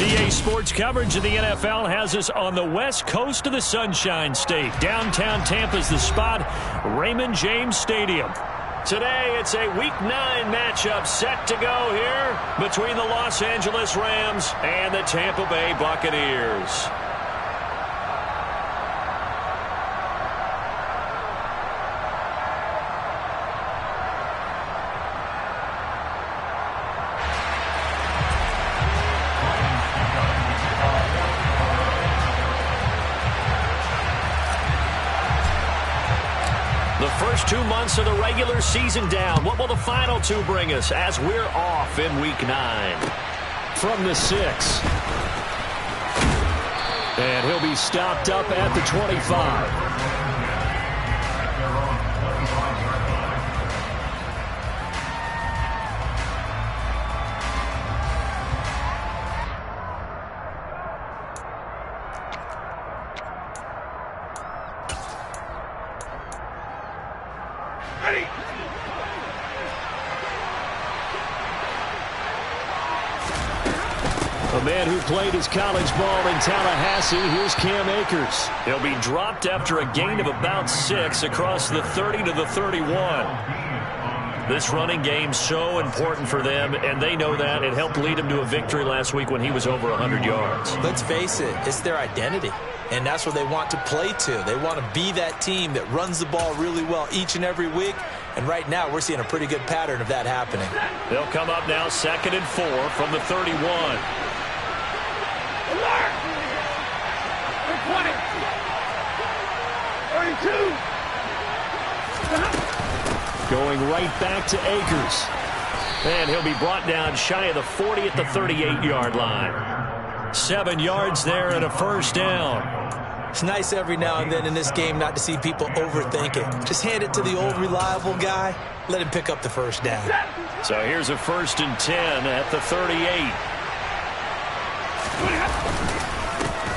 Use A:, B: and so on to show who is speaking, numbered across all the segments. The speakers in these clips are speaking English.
A: EA Sports coverage of the NFL has us on the west coast of the Sunshine State. Downtown Tampa's the spot, Raymond James Stadium. Today, it's a Week 9 matchup set to go here between the Los Angeles Rams and the Tampa Bay Buccaneers. First 2 months of the regular season down. What will the final two bring us as we're off in Week 9?
B: From the 6. And he'll be stopped up at the 25. A man who played his college ball in Tallahassee, here's Cam Akers.
A: He'll be dropped after a gain of about 6 across the 30 to the 31. This running game's so important for them, and they know that. It helped lead him to a victory last week when he was over 100 yards.
C: Let's face it, it's their identity, and that's what they want to play to. They want to be that team that runs the ball really well each and every week, and right now we're seeing a pretty good pattern of that happening.
A: They'll come up now 2nd and 4 from the 31.
D: Alert! 20! 32!
B: Going right back to Akers.
A: And he'll be brought down shy of the 40 at the 38-yard line. 7 yards there and a first down.
C: It's nice every now and then in this game not to see people overthink it. Just hand it to the old reliable guy. Let him pick up the first down.
A: So here's a 1st and 10 at the 38.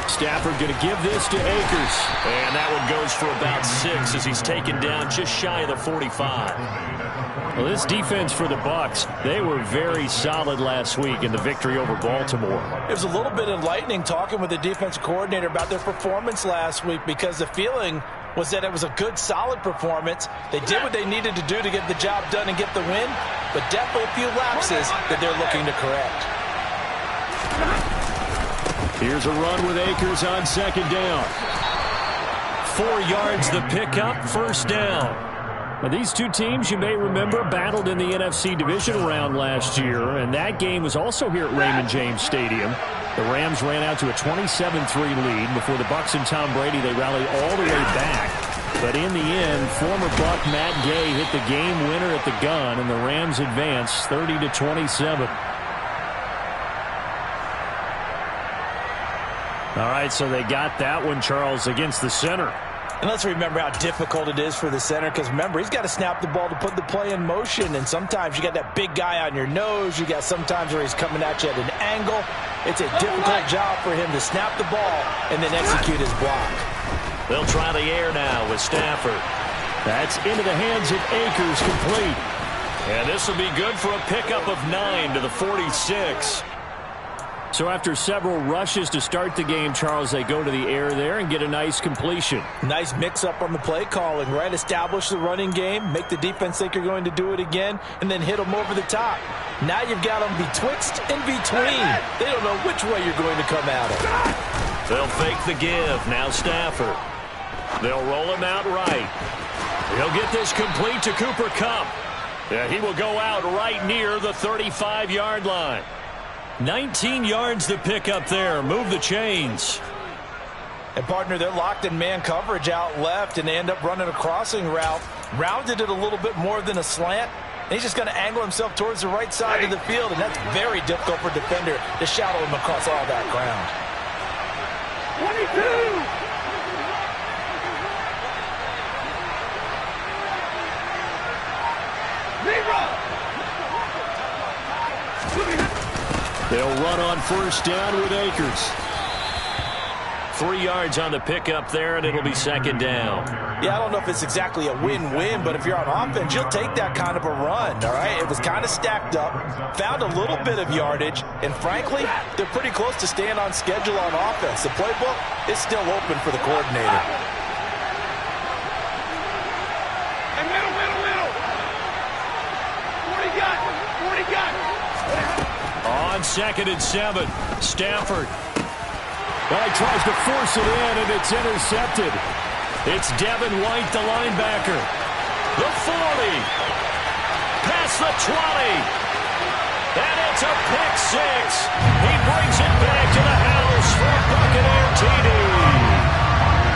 B: Stafford going to give this to Akers.
A: And that one goes for about 6 as he's taken down just shy of the 45.
B: Well, this defense for the Bucs, they were very solid last week in the victory over Baltimore.
E: It was a little bit enlightening talking with the defensive coordinator about their performance last week, because the feeling was that it was a good, solid performance. They did what they needed to do to get the job done and get the win, but definitely a few lapses that they're looking to correct.
B: Here's a run with Akers on 2nd down.
A: 4 yards the pickup, 1st down.
B: Now, these two teams, you may remember, battled in the NFC division round last year, and that game was also here at Raymond James Stadium. The Rams ran out to a 27-3 lead. Before the Bucs and Tom Brady, they rallied all the way back. But in the end, former Buck Matt Gay hit the game winner at the gun, and the Rams advanced 30-27.
A: All right, so they got that one, Charles, against the center.
E: And let's remember how difficult it is for the center, because remember, he's got to snap the ball to put the play in motion, and sometimes you got that big guy on your nose. You got sometimes where he's coming at you at an angle. It's a difficult job for him to snap the ball and then execute his block.
A: They'll try the air now with Stafford.
B: That's into the hands of Akers, complete.
A: And this will be good for a pickup of 9 to the 46.
B: So after several rushes to start the game, Charles, they go to the air there and get a nice completion.
E: Nice mix-up on the play calling, right? Establish the running game, make the defense think you're going to do it again, and then hit them over the top. Now you've got them betwixt and between. They don't know which way you're going to come at them.
A: They'll fake the give. Now Stafford. They'll roll him out right. He'll get this complete to Cooper Kupp. Yeah, he will go out right near the 35-yard line. 19 yards to pick up there. Move the chains.
E: And, partner, they're locked in man coverage out left, and they end up running a crossing route. Rounded it a little bit more than a slant. And he's just going to angle himself towards the right side of the field, and that's very difficult for a defender to shadow him across all that ground.
D: 22!
B: They'll run on 1st down with Akers.
A: 3 yards on the pickup there, and it'll be 2nd down.
E: Yeah, I don't know if it's exactly a win-win, but if you're on offense, you'll take that kind of a run, all right? It was kind of stacked up, found a little bit of yardage, and frankly, they're pretty close to staying on schedule on offense. The playbook is still open for the coordinator.
D: Hey, middle. What do you got?
A: On 2nd and 7, Stafford. Well, he tries to force it in, and it's intercepted. It's Devin White, the linebacker. The 40. Past the 20. And it's a pick six. He brings it back to the house for a Buccaneer TD.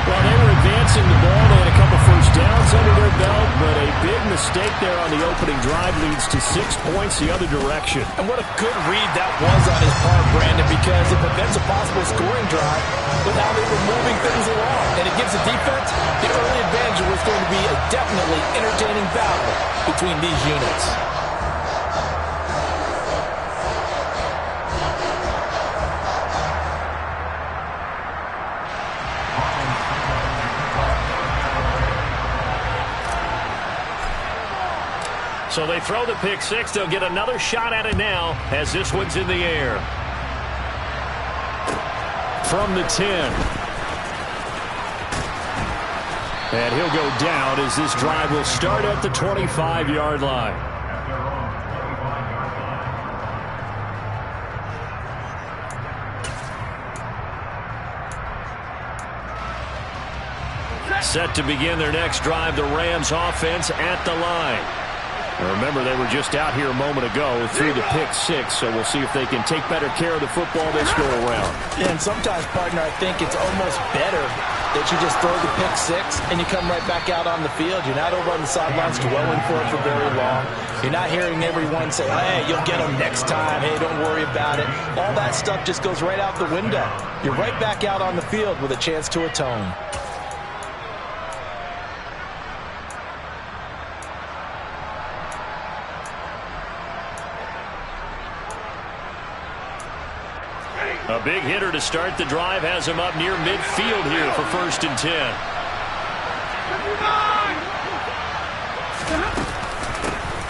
B: Well, they were advancing the ball. They had a couple first downs under their belt, but a big mistake there on the opening drive leads to 6 points the other direction.
E: And what a good read that was on his part, Brandon, because it prevents a possible scoring drive with how they were moving things along. And it gives the defense the early advantage of what's going to be a definitely entertaining battle between these units.
A: So they throw the pick six. They'll get another shot at it now as this one's in the air. From the 10. And he'll go down as this drive will start at the 25-yard line. Set to begin their next drive, the Rams offense at the line. Remember, they were just out here a moment ago through the pick six, so we'll see if they can take better care of the football this go-around.
E: Yeah, and sometimes, partner, I think it's almost better that you just throw the pick six and you come right back out on the field. You're not over on the sidelines dwelling for it for very long. You're not hearing everyone say, hey, you'll get them next time. Hey, don't worry about it. All that stuff just goes right out the window. You're right back out on the field with a chance to atone.
A: A big hitter to start the drive has him up near midfield here for 1st and 10.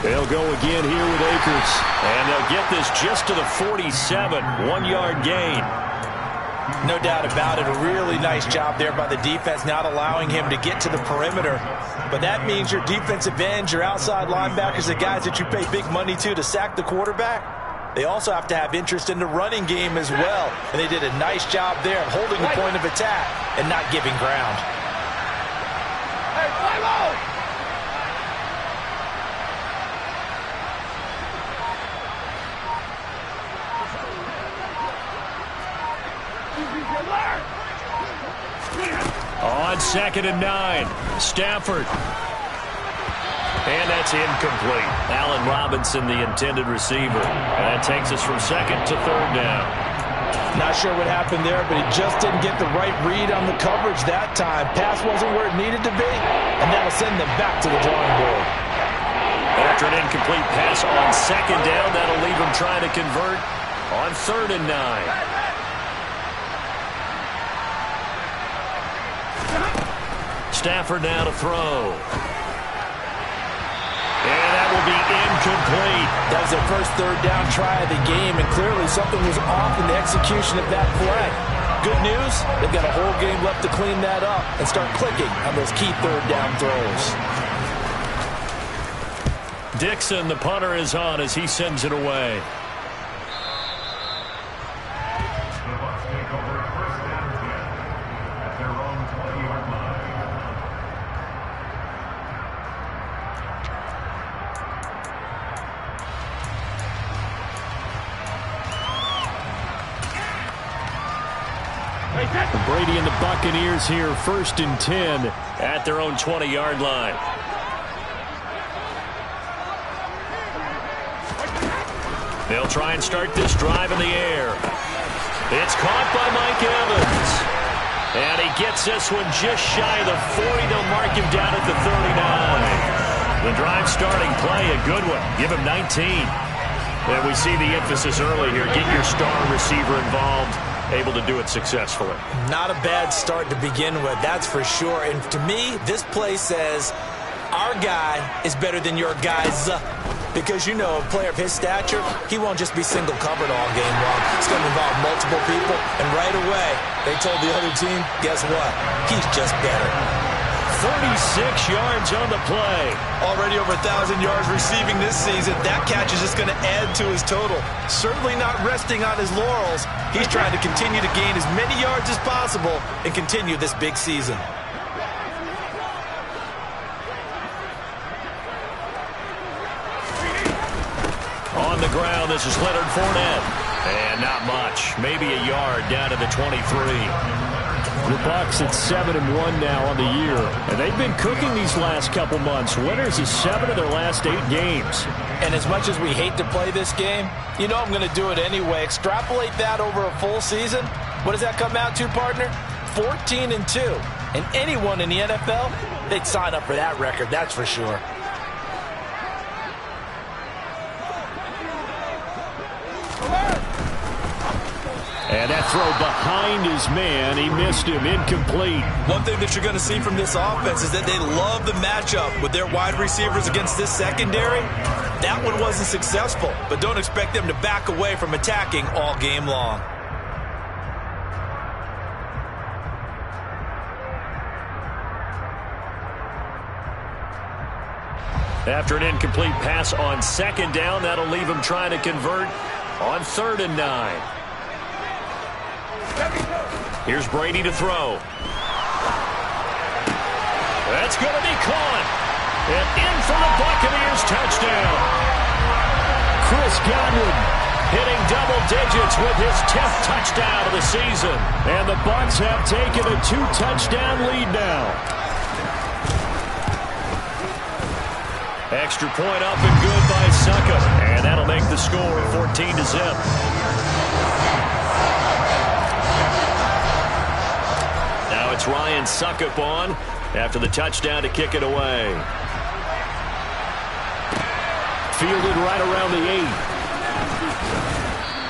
A: They'll go again here with Akers. And they'll get this just to the 47. 1-yard gain.
E: No doubt about it. A really nice job there by the defense, not allowing him to get to the perimeter. But that means your defensive ends, your outside linebackers, the guys that you pay big money to sack the quarterback, they also have to have interest in the running game as well. And they did a nice job there of holding the point of attack and not giving ground.
D: Hey, fly low!
A: On 2nd and 9, Stafford. And that's incomplete. Allen Robinson, the intended receiver. And that takes us from 2nd to 3rd down.
E: Not sure what happened there, but he just didn't get the right read on the coverage that time. Pass wasn't where it needed to be, and that'll send them back to the drawing board.
A: After an incomplete pass on 2nd down, that'll leave them trying to convert on 3rd and 9. Stafford now to throw. And that will be incomplete.
E: That was their first 3rd down try of the game, and clearly something was off in the execution of that play. Good news, they've got a whole game left to clean that up and start clicking on those key 3rd down throws.
A: Dixon, the punter, is on as he sends it away. Brady and the Buccaneers here, 1st and 10 at their own 20-yard line. They'll try and start this drive in the air. It's caught by Mike Evans. And he gets this one just shy of the 40. They'll mark him down at the 39. The drive starting play, a good one. Give him 19. And we see the emphasis early here. Get your star receiver involved able to do it successfully.
C: Not a bad start to begin with, that's for sure. And to me, this play says our guy is better than your guys. Because, you know, a player of his stature, he won't just be single covered all game long. It's going to involve multiple people. And right away, they told the other team, guess what? He's just better.
A: 36 yards on the play.
C: Already over 1,000 yards receiving this season. That catch is just going to add to his total. Certainly not resting on his laurels. He's trying to continue to gain as many yards as possible and continue this big season.
A: On the ground, this is Leonard Fournette. And not much. Maybe a yard down to the 23.
B: The Bucs at 7-1 now on the year. And they've been cooking these last couple months. Winners of 7 of their last 8 games.
C: And as much as we hate to play this game, you know I'm going to do it anyway. Extrapolate that over a full season. What does that come out to, partner? 14-2. And anyone in the NFL, they'd sign up for that record, that's for sure.
B: And that throw behind his man. He missed him. Incomplete.
C: One thing that you're going to see from this offense is that they love the matchup with their wide receivers against this secondary. That one wasn't successful, but don't expect them to back away from attacking all game long.
A: After an incomplete pass on 2nd down, that'll leave him trying to convert on 3rd and 9. Here's Brady to throw. That's going to be caught. And in for the Buccaneers touchdown.
B: Chris Godwin
A: hitting double digits with his 10th touchdown of the season.
B: And the Bucs have taken a 2-touchdown lead now.
A: Extra point up and good by Suckup. And that'll make the score 14-0. Now it's Ryan Suckup on after the touchdown to kick it away.
B: Fielded right around the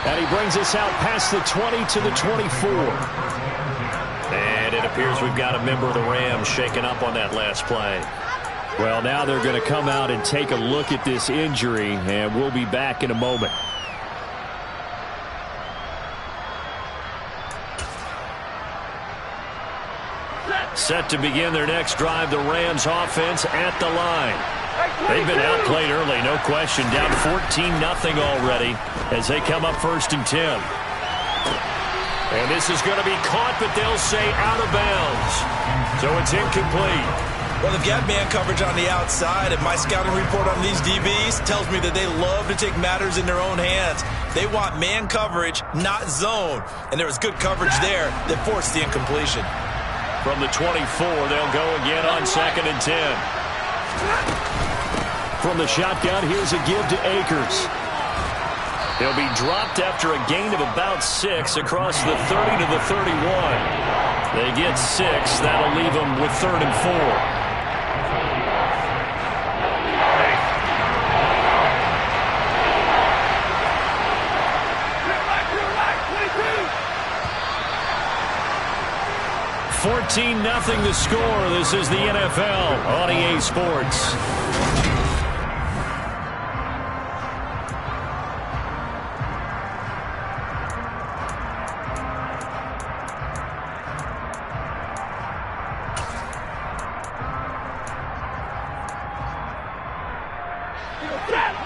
B: 8. And he brings us out past the 20 to the 24.
A: And it appears we've got a member of the Rams shaken up on that last play.
B: Well, now they're going to come out and take a look at this injury, and we'll be back in a moment.
A: Set to begin their next drive, the Rams offense at the line. They've been outplayed early, no question. Down 14-0 already as they come up 1st and 10. And this is going to be caught, but they'll say out of bounds. So it's incomplete.
C: Well, they've got man coverage on the outside, and my scouting report on these DBs tells me that they love to take matters in their own hands. They want man coverage, not zone. And there was good coverage there that forced the incompletion.
A: From the 24, they'll go again on 2nd and 10.
B: From the shotgun, here's a give to Akers.
A: He'll be dropped after a gain of about 6 across the 30 to the 31. They get 6. That'll leave them with 3rd and 4. 14-0 the score. This is the NFL on EA Sports.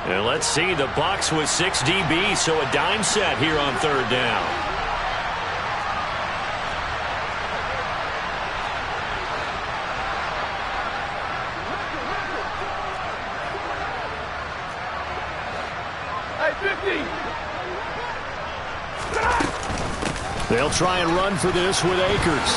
A: And let's see, the Bucs with 6 DBs, so a dime set here on 3rd down. They'll try and run for this with Akers.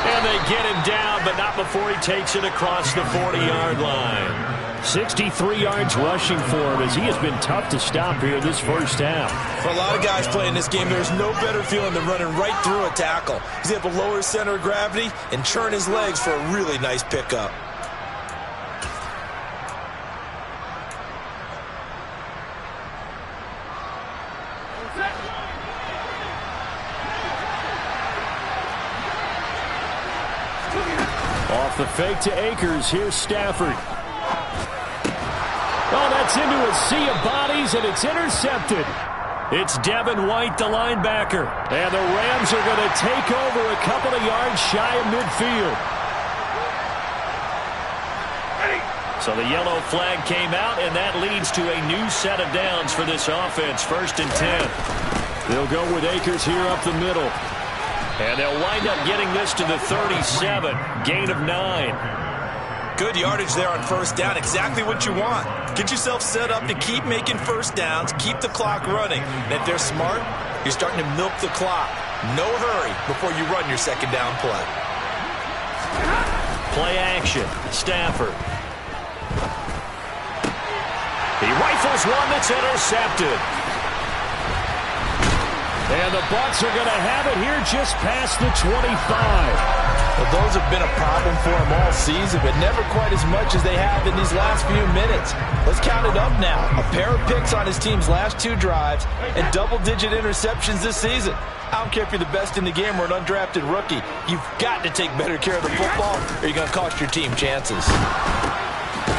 A: And they get him down, but not before he takes it across the 40-yard line.
B: 63 yards rushing for him as he has been tough to stop here this first half.
C: For a lot of guys playing this game, there's no better feeling than running right through a tackle. He's able to lower his center of gravity and churn his legs for a really nice pickup.
B: The fake to Akers. Here's Stafford. Oh, that's into a sea of bodies, and it's intercepted. It's Devin White, the linebacker. And the Rams are going to take over a couple of yards shy of midfield. So the yellow flag came out, and that leads to a new set of downs for this offense. 1st and 10. They'll go with Akers here up the middle. And they'll wind up getting this to the 37. Gain of 9.
C: Good yardage there on 1st down. Exactly what you want. Get yourself set up to keep making 1st downs. Keep the clock running. And if they're smart, you're starting to milk the clock. No hurry before you run your 2nd down play.
A: Play action. Stafford. He rifles one that's intercepted. And the Bucs are going to have it here just past the 25.
E: Well, those have been a problem for them all season, but never quite as much as they have in these last few minutes. Let's count it up now. A pair of picks on his team's last 2 drives and double-digit interceptions this season. I don't care if you're the best in the game or an undrafted rookie. You've got to take better care of the football or you're going to cost your team chances.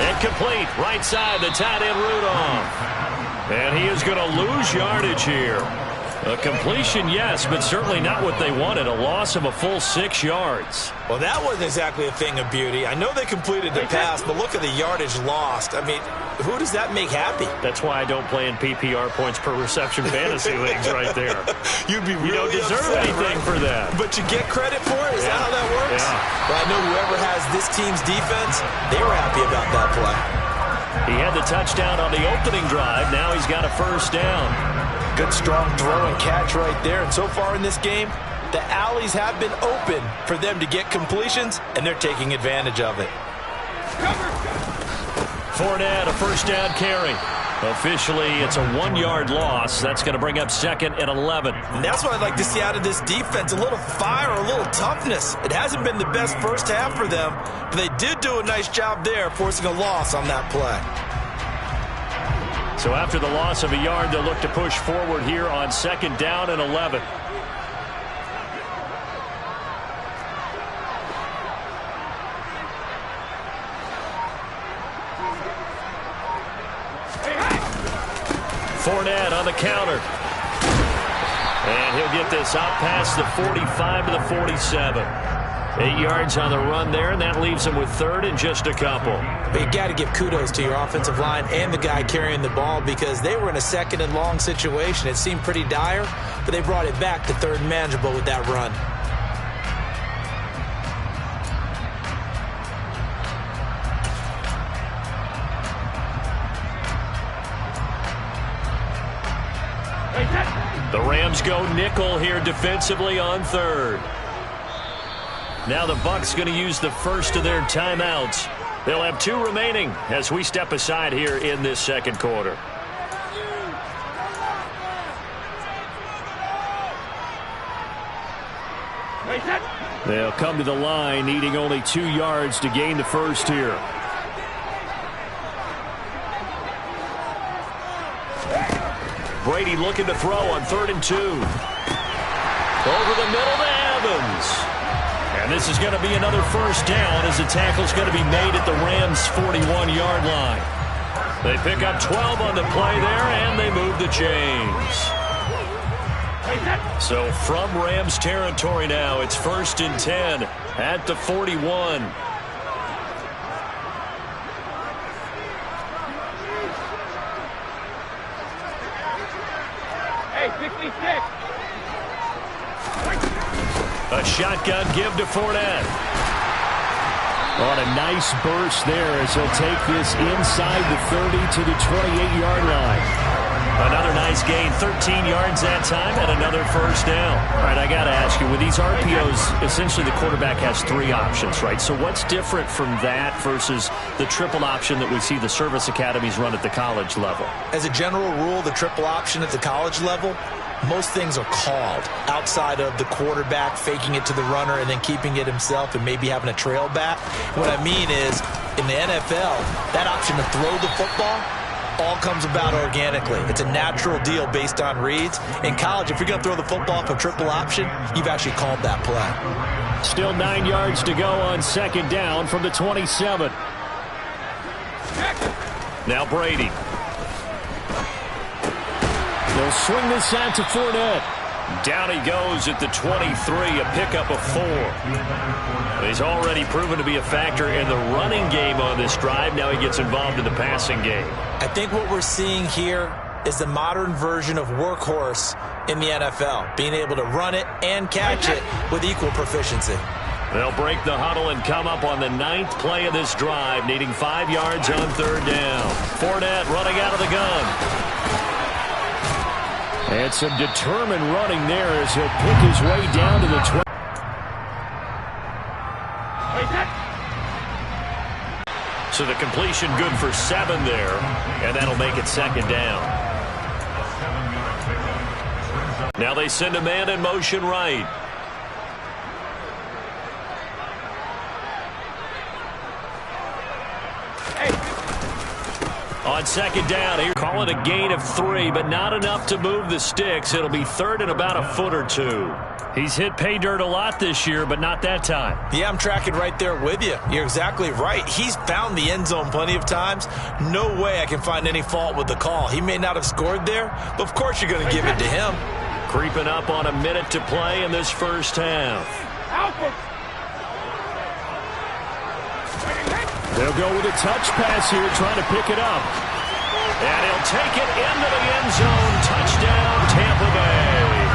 A: Incomplete. Right side, the tight end Rudolph. And he is going to lose yardage here. A completion, yes, but certainly not what they wanted. A loss of a full 6 yards.
C: Well, that wasn't exactly a thing of beauty. I know they completed the pass, but look at the yardage lost. I mean, who does that make happy?
A: That's why I don't play in PPR points per reception fantasy leagues right there.
C: You'd be really
A: You don't deserve
C: upset,
A: anything
C: right?
A: for that.
C: But you get credit for it? Is that how that works?
A: Yeah.
C: Well, I know whoever has this team's defense, they were happy about that play.
A: He had the touchdown on the opening drive. Now he's got a 1st down.
E: Good strong throw and catch right there. And so far in this game, the alleys have been open for them to get completions, and they're taking advantage of it.
A: Fournette, a 1st down carry. Officially, it's a 1-yard loss. That's going to bring up 2nd and 11.
C: And that's what I'd like to see out of this defense. A little fire, a little toughness. It hasn't been the best first half for them, but they did do a nice job there, forcing a loss on that play.
A: So after the loss of a yard, they'll look to push forward here on 2nd down and 11. Fournette on the counter. And he'll get this out past the 45 to the 47. 8 yards on the run there, and that leaves him with 3rd and just a couple.
C: But you got to give kudos to your offensive line and the guy carrying the ball because they were in a 2nd and long situation. It seemed pretty dire, but they brought it back to 3rd and manageable with that run.
A: The Rams go nickel here defensively on 3rd. Now the Bucs going to use the first of their timeouts. They'll have 2 remaining as we step aside here in this 2nd quarter.
B: They'll come to the line needing only 2 yards to gain the first here.
A: Brady looking to throw on 3rd and 2. Over the middle to Evans. And this is going to be another 1st down as the tackle's going to be made at the Rams' 41-yard line. They pick up 12 on the play there, and they move the chains. So from Rams territory now, it's 1st and 10 at the 41. A shotgun give to Fournette.
B: On a nice burst there as he'll take this inside the 30 to the 28-yard line.
A: Another nice gain, 13 yards that time, and another 1st down. All right, I got to ask you, with these RPOs, essentially the quarterback has 3 options, right? So what's different from that versus the triple option that we see the service academies run at the college level?
C: As a general rule, the triple option at the college level, most things are called outside of the quarterback faking it to the runner and then keeping it himself and maybe having a trail back. What I mean is, in the NFL, that option to throw the football, all comes about organically. It's a natural deal based on reads. In college, if you're going to throw the football off a triple option, you've actually called that play.
B: Still 9 yards to go on second down from the 27. Now Brady. They'll swing this out to Fournette.
A: Down he goes at the 23, a pickup of 4. He's already proven to be a factor in the running game on this drive. Now he gets involved in the passing game.
C: I think what we're seeing here is the modern version of workhorse in the NFL, being able to run it and catch it with equal proficiency.
A: They'll break the huddle and come up on the 9th play of this drive, needing 5 yards on third down. Fournette running out of the gun.
B: And some determined running there as he'll pick his way down to the 20.
A: So the completion good for 7 there, and that'll make it second down. Now they send a man in motion right. On second down, here call it a gain of 3, but not enough to move the sticks. It'll be third and about a foot or 2.
B: He's hit pay dirt a lot this year, but not that time.
C: Yeah, I'm tracking right there with you. You're exactly right. He's found the end zone plenty of times. No way I can find any fault with the call. He may not have scored there, but of course you're going to give it to him.
A: Creeping up on a minute to play in this first half.
B: They'll go with a touch pass here, trying to pick it up.
A: And he'll take it into the end zone. Touchdown, Tampa Bay.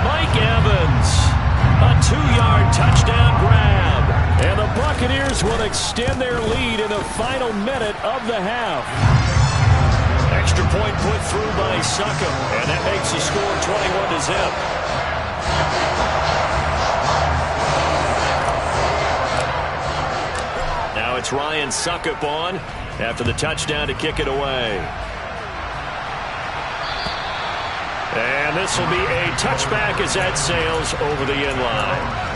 A: Mike Evans, a 2-yard touchdown grab.
B: And the Buccaneers will extend their lead in the final minute of the half.
A: Extra point put through by Succop, and that makes the score 21-0. Now it's Ryan Succop on after the touchdown to kick it away. And this will be a touchback as that sails over the end line.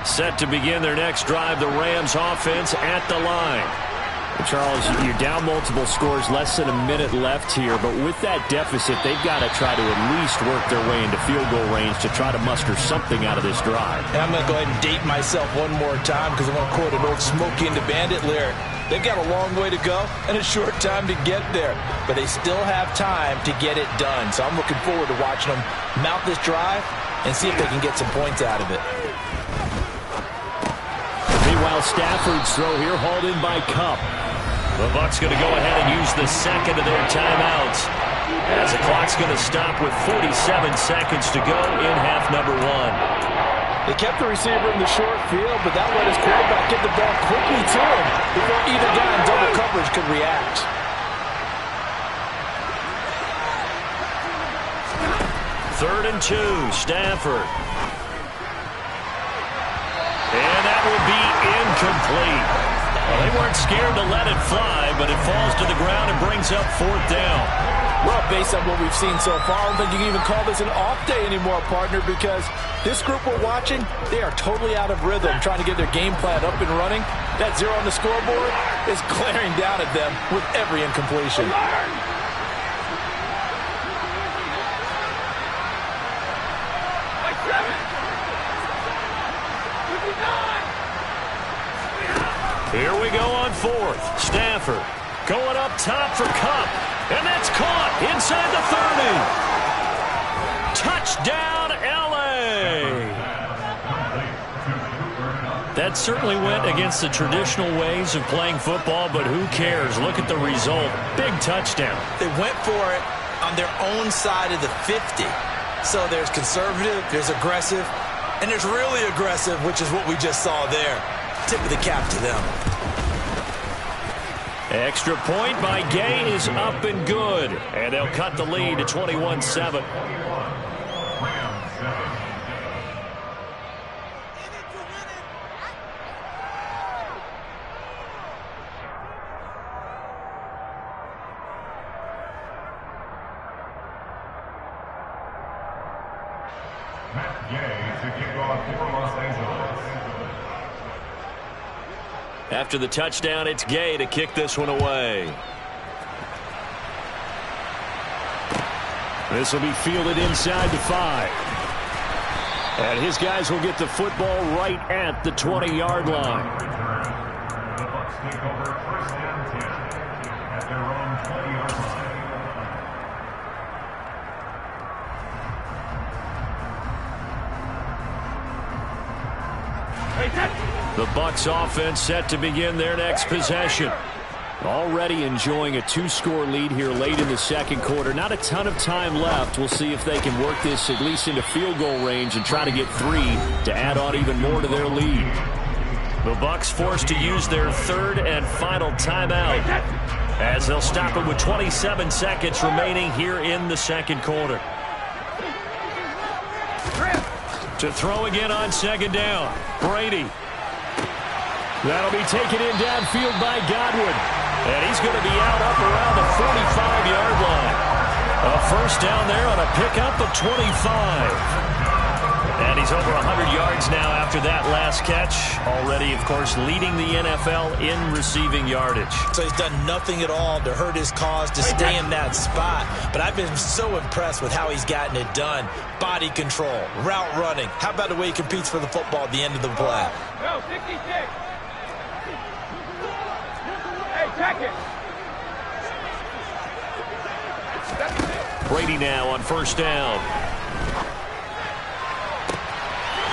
A: Set to begin their next drive, the Rams offense at the line.
B: Charles, you're down multiple scores, less than a minute left here, but with that deficit, they've got to try to at least work their way into field goal range to try to muster something out of this drive.
E: And I'm going to go ahead and date myself one more time because I want to quote an old Smokey and the Bandit lyric. They've got a long way to go and a short time to get there, but they still have time to get it done. So I'm looking forward to watching them mount this drive and see if they can get some points out of it.
B: Meanwhile, Stafford's throw here hauled in by Kupp.
A: The Bucs going to go ahead and use the second of their timeouts as the clock's going to stop with 47 seconds to go in half number 1.
E: They kept the receiver in the short field, but that let his quarterback get the ball quickly to him before either guy in double coverage could react.
A: Third and 2, Stafford. And that will be incomplete. Well, they weren't scared to let it fly, but it falls to the ground and brings up fourth down.
E: Well, based on what we've seen so far, I don't think you can even call this an off day anymore, partner, because this group we're watching, they are totally out of rhythm, trying to get their game plan up and running. That 0 on the scoreboard is glaring down at them with every incompletion.
A: Here we go on fourth. Stafford going up top for Kupp. And that's caught inside the 30. Touchdown, L.A. That certainly went against the traditional ways of playing football, but who cares? Look at the result. Big touchdown.
C: They went for it on their own side of the 50. So there's conservative, there's aggressive, and there's really aggressive, which is what we just saw there. Tip of the cap to them.
A: Extra point by Gay is up and good. And they'll cut the lead to 21-7. After the touchdown, it's Gay to kick this one away.
B: This will be fielded inside the 5. And his guys will get the football right at the 20-yard line.
F: The Bucs take over first and 10 at their own 20-yard line.
B: The Bucs offense set to begin their next possession. Already enjoying a 2-score lead here late in the second quarter. Not a ton of time left. We'll see if they can work this at least into field goal range and try to get 3 to add on even more to their lead.
A: The Bucs forced to use their third and final timeout as they'll stop it with 27 seconds remaining here in the second quarter. To throw again on second down, Brady.
B: That'll be taken in downfield by Godwin.
A: And he's going to be out up around the 45-yard line. A first down there on a pickup of 25. And he's over 100 yards now after that last catch. Already, of course, leading the NFL in receiving yardage.
C: So he's done nothing at all to hurt his cause, to stay in that spot. But I've been so impressed with how he's gotten it done. Body control, route running. How about the way he competes for the football at the end of the play?
D: Go, 66. Check it.
A: Brady now on first down.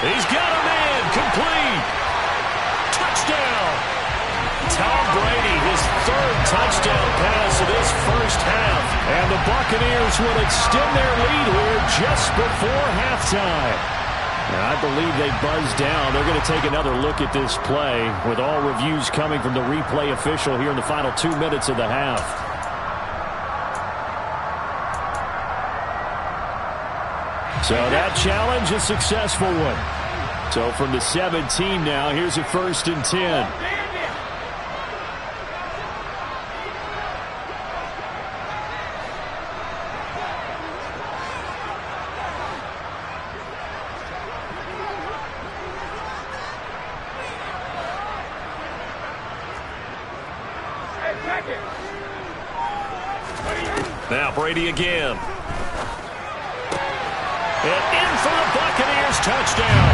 A: He's got a man, complete. Touchdown. Tom Brady, his third touchdown pass of this first half. And the Buccaneers will extend their lead here just before halftime.
B: And I believe they buzzed down. They're going to take another look at this play with all reviews coming from the replay official here in the final 2 minutes of the half. So that challenge, a successful one. So from the 17 now, here's a 1st and 10.
A: Now Brady again. And in for the Buccaneers touchdown.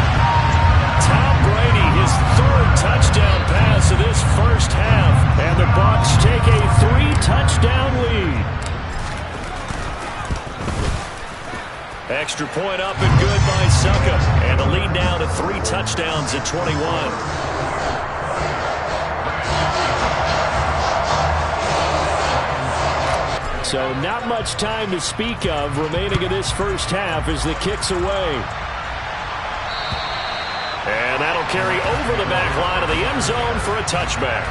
A: Tom Brady, his third touchdown pass of this first half.
B: And the Bucs take a 3-touchdown lead.
A: Extra point up and good by Suckup. And the lead now to 3 touchdowns at 21.
B: So not much time to speak of remaining in this first half as the kick's away.
A: And that'll carry over the back line of the end zone for a touchback.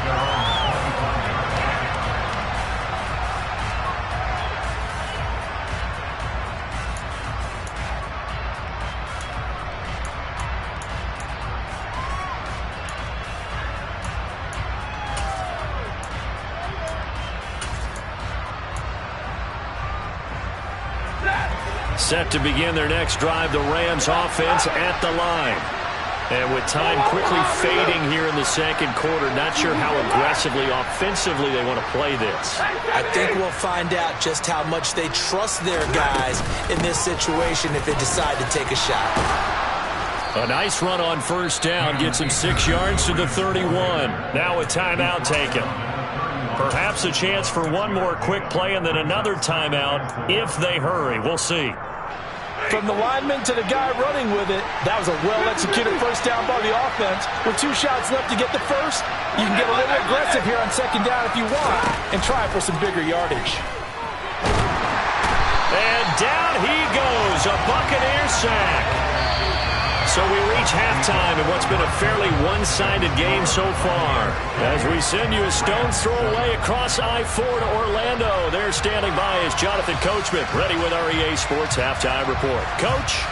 A: Set to begin their next drive, the Rams offense at the line. And with time quickly fading here in the second quarter, not sure how aggressively, offensively they want to play this.
C: I think we'll find out just how much they trust their guys in this situation if they decide to take a shot.
A: A nice run on first down gets him 6 yards to the 31. Now a timeout taken. Perhaps a chance for one more quick play and then another timeout if they hurry. We'll see.
E: From the lineman to the guy running with it, that was a well-executed first down by the offense. With 2 shots left to get the first, you can get a little aggressive here on second down if you want and try for some bigger yardage.
A: And down he goes, a Buccaneer sack. So we reach halftime in what's been a fairly one-sided game so far. As we send you a stone's throw away across I-4 to Orlando. There standing by is Jonathan Coachman, ready with our EA Sports Halftime Report. Coach?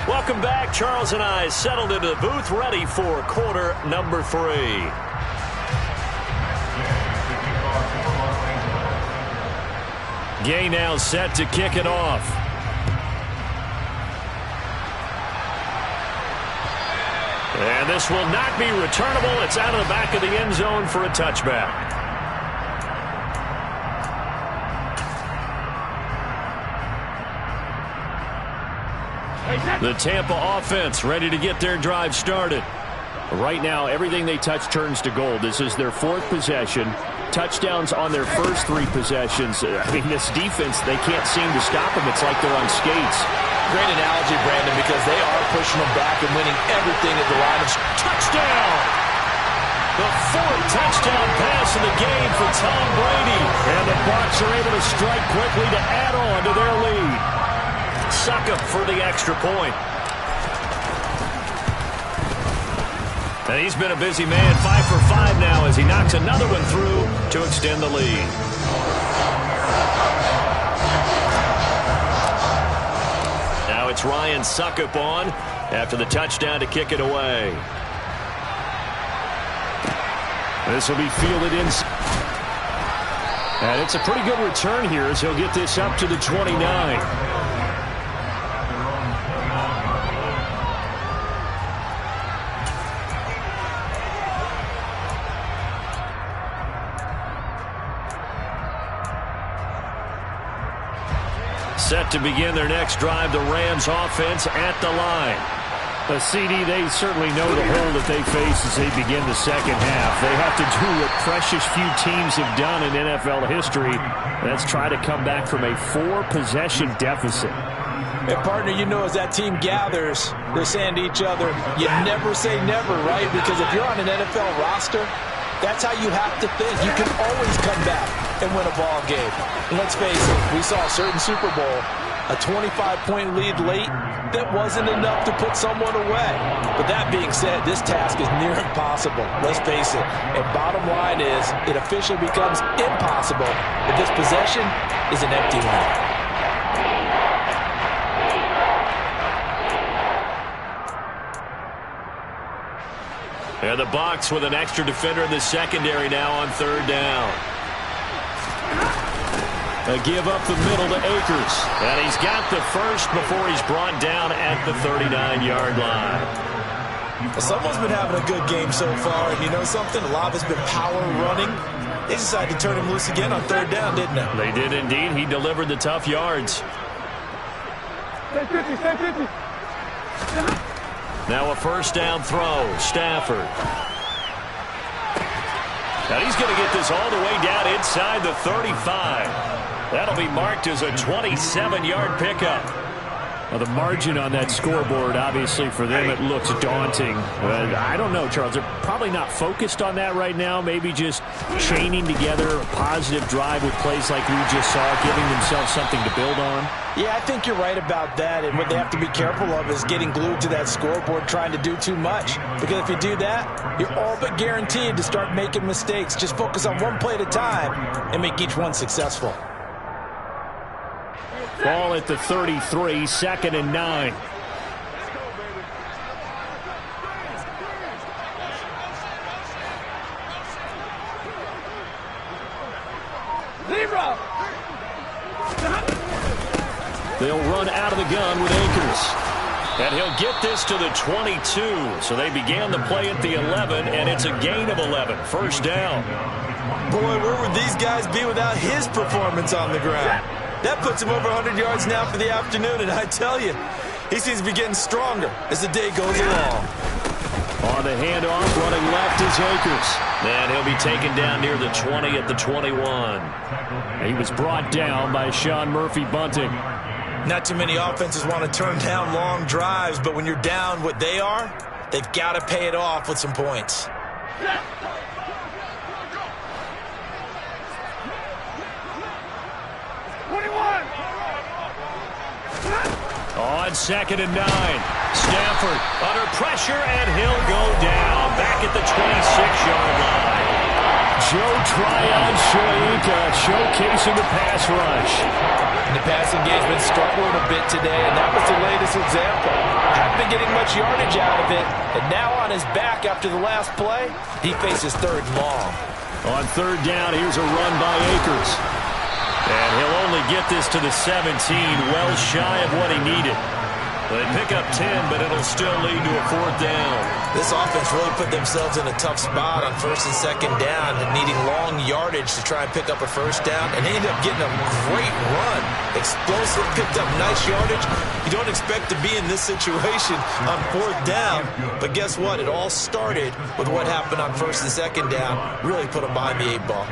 A: Welcome back. Charles and I settled into the booth, ready for quarter number 3.
B: Gay now set to kick it off. And this will not be returnable. It's out of the back of the end zone for a touchback. The Tampa offense ready to get their drive started. Right now, everything they touch turns to gold. This is their 4th possession. Touchdowns on their first 3 possessions. I mean, this defense, they can't seem to stop them. It's like they're on skates.
E: Great analogy, Brandon, because they are pushing them back and winning everything at the line of touchdown.
B: The 4th touchdown pass of the game for Tom Brady. And the Bucs are able to strike quickly to add on to their lead. Succop for the extra point. And he's been a busy man, 5 for 5 now as he knocks another one through to extend the lead. Now it's Ryan Succop on after the touchdown to kick it away. This will be fielded in. And it's a pretty good return here as he'll get this up to the 29. Set to begin their next drive, the Rams offense at the line. The CD, they certainly know the hole that they face as they begin the second half. They have to do what precious few teams have done in NFL history. That's try to come back from a 4-possession deficit.
E: And, partner, you know, as that team gathers, they're saying to each other, you never say never, right? Because if you're on an NFL roster, that's how you have to think. You can always come back and win a ball game. And let's face it, we saw a certain Super Bowl, a 25-point lead late, that wasn't enough to put someone away. But that being said, this task is near impossible. Let's face it. And bottom line is, it officially becomes impossible if this possession is an empty one.
B: And the Bucs with an extra defender in the secondary now on 3rd down. A give up the middle to Akers. And he's got the first before he's brought down at the 39-yard line.
C: Someone's been having a good game so far, and you know something? A lot of it's been power running. They decided to turn him loose again on 3rd down, didn't they?
B: They did indeed. He delivered the tough yards.
D: Stay 50, stay 50.
B: Now a 1st down throw. Stafford. Now he's going to get this all the way down inside the 35. That'll be marked as a 27-yard pickup. Well, the margin on that scoreboard, obviously, for them, it looks daunting. But I don't know, Charles. They're probably not focused on that right now. Maybe just chaining together a positive drive with plays like we just saw, giving themselves something to build on.
E: Yeah, I think you're right about that. And what they have to be careful of is getting glued to that scoreboard trying to do too much. Because if you do that, you're all but guaranteed to start making mistakes. Just focus on one play at a time and make each one successful.
B: Ball at the 33, 2nd and 9.
D: Zero.
B: They'll run out of the gun with Akers. And he'll get this to the 22. So they began the play at the 11, and it's a gain of 11. 1st down.
C: Boy, where would these guys be without his performance on the ground? That puts him over 100 yards now for the afternoon, and I tell you, he seems to be getting stronger as the day goes along.
B: On the handoff, running left is Akers. And he'll be taken down near the 20 at the 21. He was brought down by Sean Murphy-Bunting.
C: Not too many offenses want to turn down long drives, but when you're down what they are, they've got to pay it off with some points.
B: On 2nd and 9, Stafford under pressure, and he'll go down back at the 26-yard line. Joe Tryon Shoyinka showcasing the pass rush.
E: And the passing game's been struggling a bit today, and that was the latest example. Hadn't been getting much yardage out of it, and now on his back after the last play, he faces 3rd and long.
B: On 3rd down, here's a run by Akers. And he'll only get this to the 17, well shy of what he needed.
A: They pick up 10, but it'll still lead to a 4th down.
C: This offense really put themselves in a tough spot on 1st and 2nd down, needing long yardage to try and pick up a 1st down, and they ended up getting a great run. Explosive, picked up nice yardage. You don't expect to be in this situation on 4th down, but guess what? It all started with what happened on 1st and 2nd down. Really put them behind the 8 ball.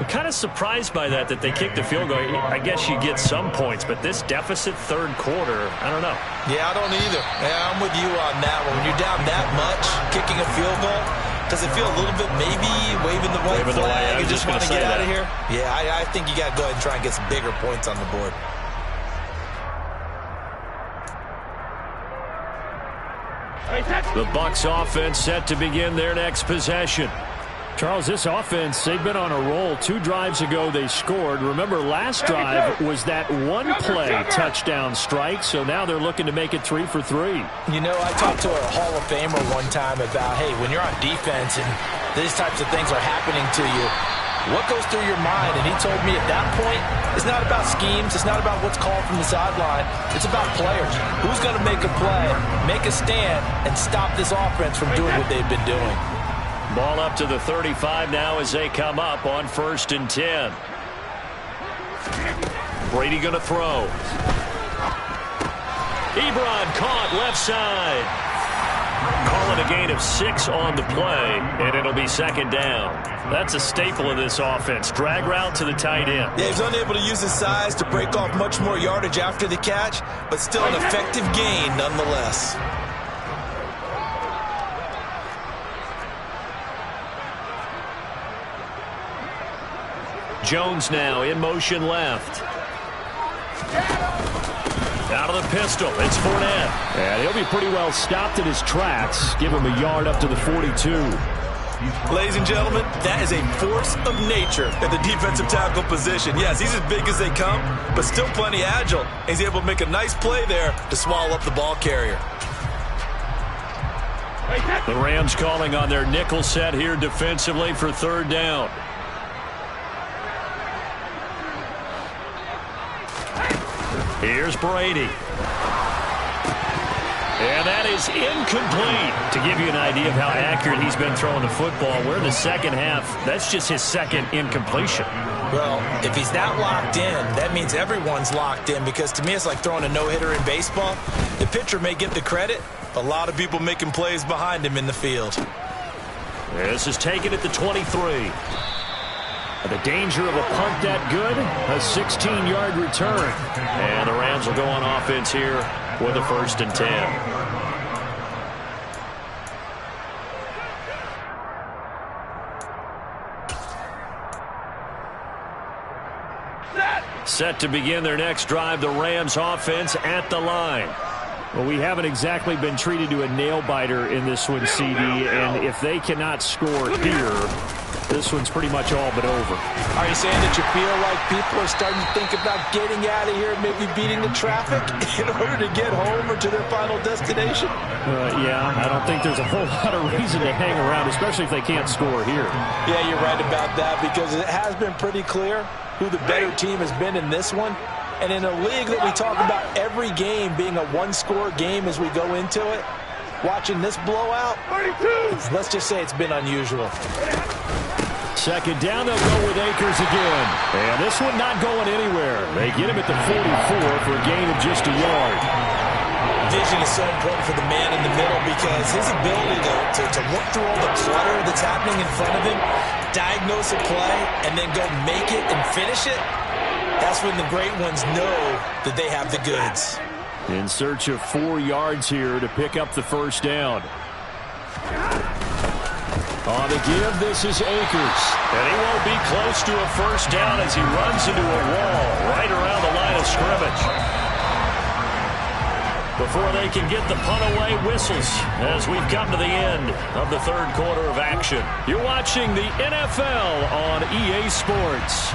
B: I'm kind of surprised by that they kicked the field goal. I guess you get some points, but this deficit 3rd quarter, I don't know.
C: Yeah, I don't either. Yeah, I'm with you on that one. When you're down that much, kicking a field goal, does it feel a little bit maybe waving the white flag and just want to get out of here? Yeah, I think you got to go ahead and try and get some bigger points on the board.
B: The Bucs offense set to begin their next possession. Charles, this offense, they've been on a roll. 2 drives ago, they scored. Remember, last drive was that one-play touchdown strike, so now they're looking to make it 3 for 3.
E: You know, I talked to a Hall of Famer one time about, hey, when you're on defense and these types of things are happening to you, what goes through your mind? And he told me at that point, it's not about schemes. It's not about what's called from the sideline. It's about players. Who's going to make a play, make a stand, and stop this offense from doing what they've been doing?
B: Ball up to the 35 now as they come up on 1st and 10. Brady going to throw. Ebron caught left side. Call it a gain of 6 on the play, and it'll be 2nd down. That's a staple of this offense. Drag route to the tight end.
C: Yeah, he's unable to use his size to break off much more yardage after the catch, but still an effective gain nonetheless.
B: Jones now in motion left. Out of the pistol, it's Fournette. And he'll be pretty well stopped in his tracks. Give him a yard up to the 42.
C: Ladies and gentlemen, that is a force of nature at the defensive tackle position. Yes, he's as big as they come, but still plenty agile. He's able to make a nice play there to swallow up the ball carrier.
B: The Rams calling on their nickel set here defensively for 3rd down. Here's Brady. And that is incomplete. To give you an idea of how accurate he's been throwing the football, we're in the 2nd half. That's just his 2nd incompletion.
C: Well, if he's not locked in, that means everyone's locked in, because to me it's like throwing a no-hitter in baseball. The pitcher may get the credit, but a lot of people making plays behind him in the field.
B: This is taken at the 23. The danger of a punt that good, a 16-yard return. And the Rams will go on offense here with a 1st and 10. Set to begin their next drive, the Rams offense at the line. Well, we haven't exactly been treated to a nail-biter in this one, CD, and if they cannot score here, this one's pretty much all but over.
E: Are you saying that you feel like people are starting to think about getting out of here, maybe beating the traffic in order to get home or to their final destination?
B: Yeah, I don't think there's a whole lot of reason to hang around, especially if they can't score here.
E: Yeah, you're right about that, because it has been pretty clear who the better team has been in this one. And in a league that we talk about every game being a one-score game as we go into it, watching this blowout, let's just say it's been unusual.
B: 2nd down, they'll go with Akers again. And this one not going anywhere. They get him at the 44 for a gain of just a yard.
C: Vision is so important for the man in the middle, because his ability to look through all the clutter that's happening in front of him, diagnose a play, and then go make it and finish it, that's when the great ones know that they have the goods.
B: In search of 4 yards here to pick up the 1st down. On the give, this is Akers. And he won't be close to a 1st down as he runs into a wall right around the line of scrimmage. Before they can get the punt away, whistles as we've come to the end of the 3rd quarter of action. You're watching the NFL on EA Sports.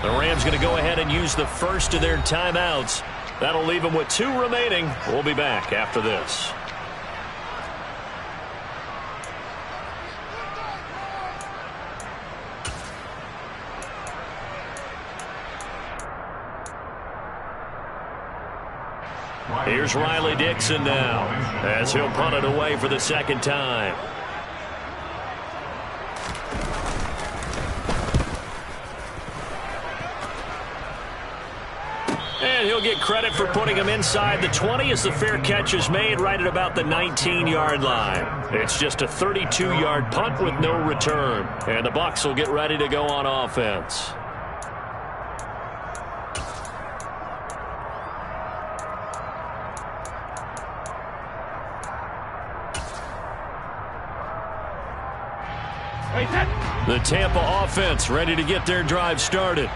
B: The Rams going to go ahead and use the first of their timeouts. That'll leave them with 2 remaining. We'll be back after this.
A: Here's Riley Dixon now as he'll punt it away for the second time. And he'll get credit for putting him inside the 20 as the fair catch is made right at about the 19-yard line. It's just a 32-yard punt with no return. And the Bucs will get ready to go on offense. The Tampa offense ready to get their drive started.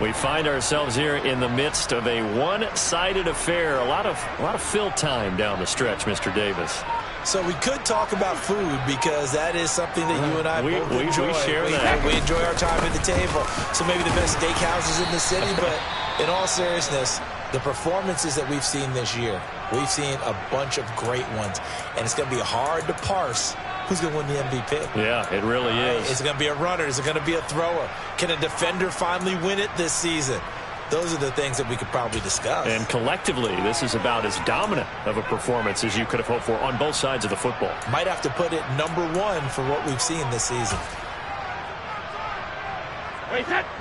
A: We find ourselves here in the midst of a one-sided affair. A lot of fill time down the stretch, Mr. Davis.
C: So we could talk about food because that is something that you and I both enjoy.
A: We share that.
C: We enjoy our time at the table. So maybe the best steakhouses in the city, but in all seriousness, the performances that we've seen this year, we've seen a bunch of great ones, and it's going to be hard to parse who's going to win the MVP.
A: Yeah, it really is.
C: Is it going to be a runner? Is it going to be a thrower? Can a defender finally win it this season? Those are the things that we could probably discuss.
A: And collectively, this is about as dominant of a performance as you could have hoped for on both sides of the football.
C: Might have to put it number one for what we've seen this season.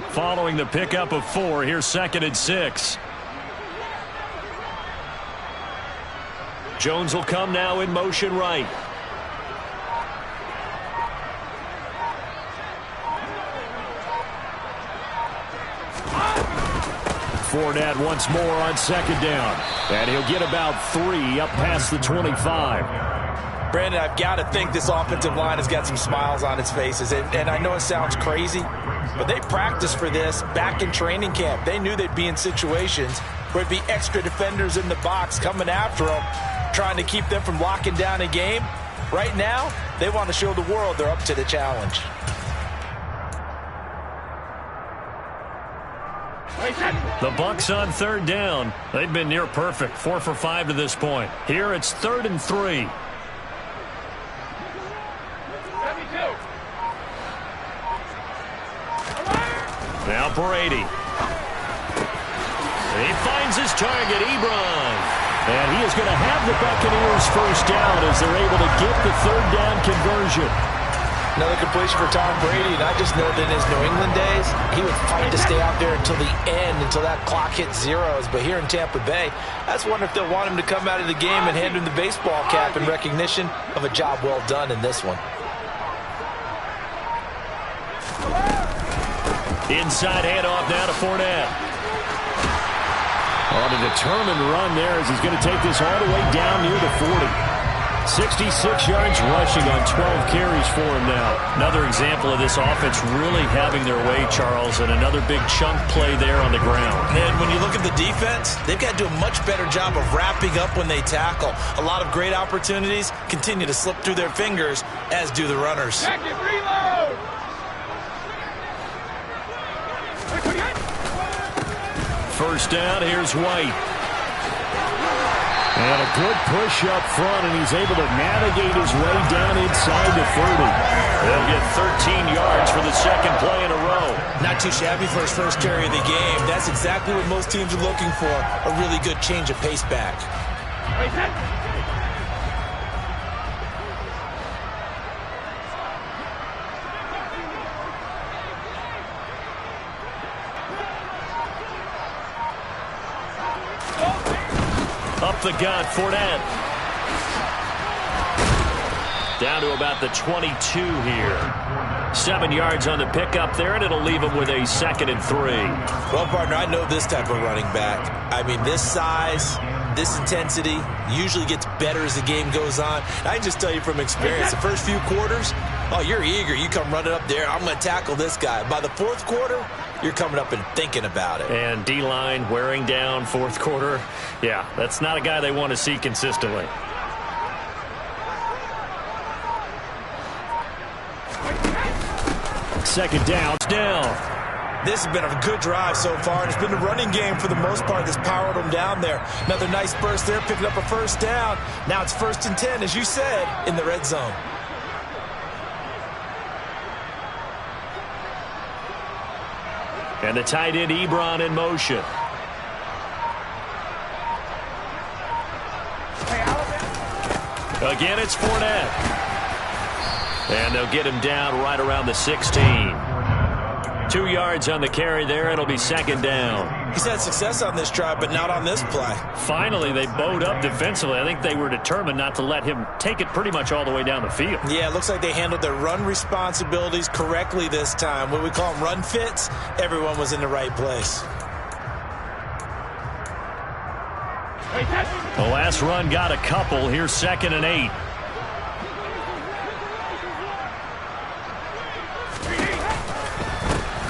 A: Following the pickup of 4, here's 2nd and 6. Jones will come now in motion right. Fournette once more on 2nd down. And he'll get about 3 up past the 25.
C: Brandon, I've got to think this offensive line has got some smiles on its faces. And I know it sounds crazy, but they practiced for this back in training camp. They knew they'd be in situations where it'd be extra defenders in the box coming after them, trying to keep them from locking down a game. Right now, they want to show the world they're up to the challenge.
A: The Bucs on 3rd down. They've been near perfect. 4 for 5 to this point. Here it's 3rd and 3. Now Brady. He finds his target, Ebron. And he is going to have the Buccaneers first down as they're able to get the 3rd down conversion.
C: Another completion for Tom Brady, and I just know that in his New England days, he would fight to stay out there until the end, until that clock hit zeros. But here in Tampa Bay, I just wonder if they'll want him to come out of the game and hand him the baseball cap in recognition of a job well done in this one.
A: Inside handoff now to Fournette. On a determined run there as he's going to take this all the way down near the 40. 66 yards rushing on 12 carries for him now. Another example of this offense really having their way, Charles, and another big chunk play there on the ground.
C: And when you look at the defense, they've got to do a much better job of wrapping up when they tackle. A lot of great opportunities continue to slip through their fingers, as do the runners.
D: Second reload!
A: First down, here's White. And a good push up front, and he's able to navigate his way down inside the 30. They'll get 13 yards for the second play in a row.
C: Not too shabby for his first carry of the game. That's exactly what most teams are looking for, a really good change of pace back.
A: Up the gut, Fournette. Down to about the 22 here. 7 yards on the pickup there, and it'll leave him with a 2nd and 3.
C: Well, partner, I know this type of running back. I mean, this size, this intensity usually gets better as the game goes on. I can just tell you from experience, the first few quarters, oh, you're eager. You come running up there, I'm going to tackle this guy. By the 4th quarter, you're coming up and thinking about it.
A: And D-line wearing down 4th quarter. Yeah, that's not a guy they want to see consistently. Second down.
C: This has been a good drive so far, and it's been the running game for the most part that's powered them down there. Another nice burst there, picking up a first down. Now it's 1st and 10, as you said, in the red zone.
A: And the tight end Ebron in motion. Again, it's Fournette. And they'll get him down right around the 16. 2 yards on the carry there. It'll be second down.
C: He's had success on this drive, but not on this play.
B: Finally, they bowed up defensively. I think they were determined not to let him take it pretty much all the way down the field.
C: Yeah, it looks like they handled their run responsibilities correctly this time. What we call them run fits, everyone was in the right place.
B: The last run got a couple. Here's 2nd and 8.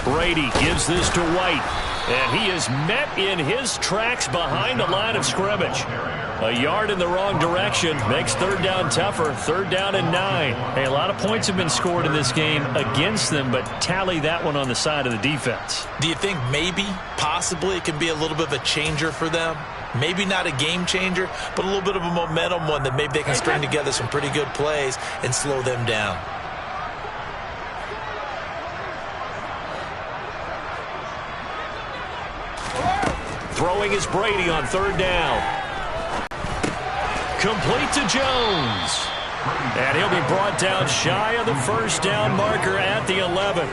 B: Brady gives this to White. And he is met in his tracks behind the line of scrimmage. A yard in the wrong direction makes third down tougher. 3rd down and 9.
A: Hey, a lot of points have been scored in this game against them, but tally that one on the side of the defense.
C: Do you think maybe, possibly, it can be a little bit of a changer for them? Maybe not a game changer, but a little bit of a momentum one that maybe they can string together some pretty good plays and slow them down.
A: Throwing is Brady on 3rd down. Complete to Jones. And he'll be brought down shy of the 1st down marker at the 11.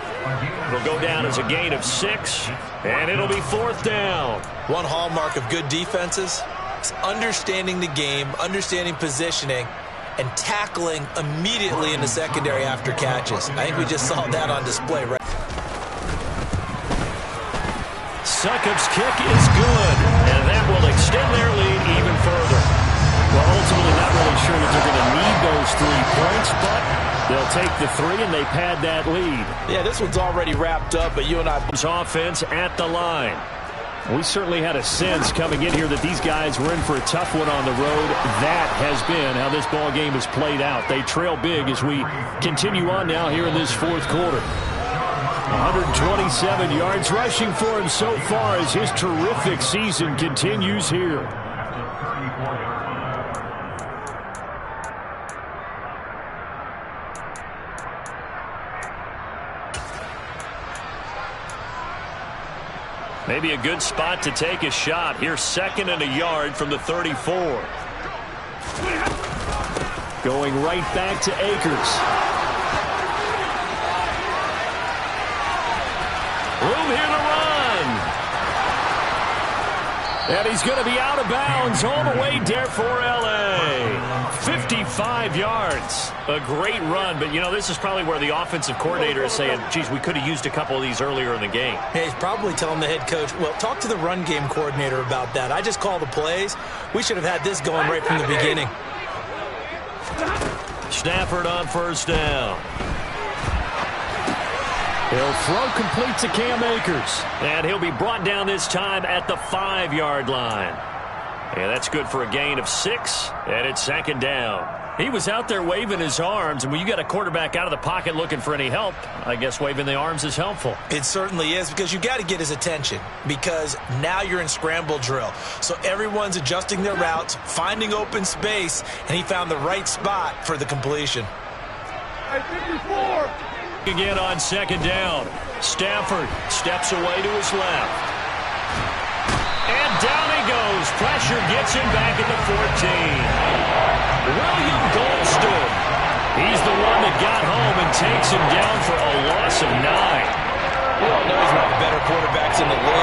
A: It'll go down as a gain of 6, and it'll be 4th down.
C: One hallmark of good defenses is understanding the game, understanding positioning, and tackling immediately in the secondary after catches. I think we just saw that on display right.
A: Succop's kick is good, and that will extend their lead even further.
B: Well, ultimately not really sure that they're going to need those 3 points, but they'll take the 3 and they pad that lead.
C: Yeah, this one's already wrapped up, but you and I...
A: Offense at the line.
B: We certainly had a sense coming in here that these guys were in for a tough one on the road. That has been how this ball game has played out. They trail big as we continue on now here in this 4th quarter. 127 yards rushing for him so far as his terrific season continues here.
A: Maybe a good spot to take a shot. Here's 2nd and a yard from the 34.
B: Going right back to Akers.
A: Room here to run.
B: And he's going to be out of bounds all the way there for L.A.
A: 55 yards. A great run, but, you know, this is probably where the offensive coordinator is saying, geez, we could have used a couple of these earlier in the game.
C: Hey, he's probably telling the head coach, well, talk to the run game coordinator about that. I just call the plays. We should have had this going right from the beginning.
A: Stafford on 1st down.
B: He'll throw complete to Cam Akers.
A: And he'll be brought down this time at the 5-yard line. Yeah, that's good for a gain of 6, and it's 2nd down. He was out there waving his arms, and when you got a quarterback out of the pocket looking for any help, I guess waving the arms is helpful.
C: It certainly is, because you got to get his attention, because now you're in scramble drill. So everyone's adjusting their routes, finding open space, and he found the right spot for the completion.
D: Hey, 54!
A: Again on 2nd down. Stafford steps away to his left. And down he goes. Pressure gets him back at the 14. William Goldston. He's the one that got home and takes him down for a loss of 9.
C: We all know he's one of the better quarterbacks in the league.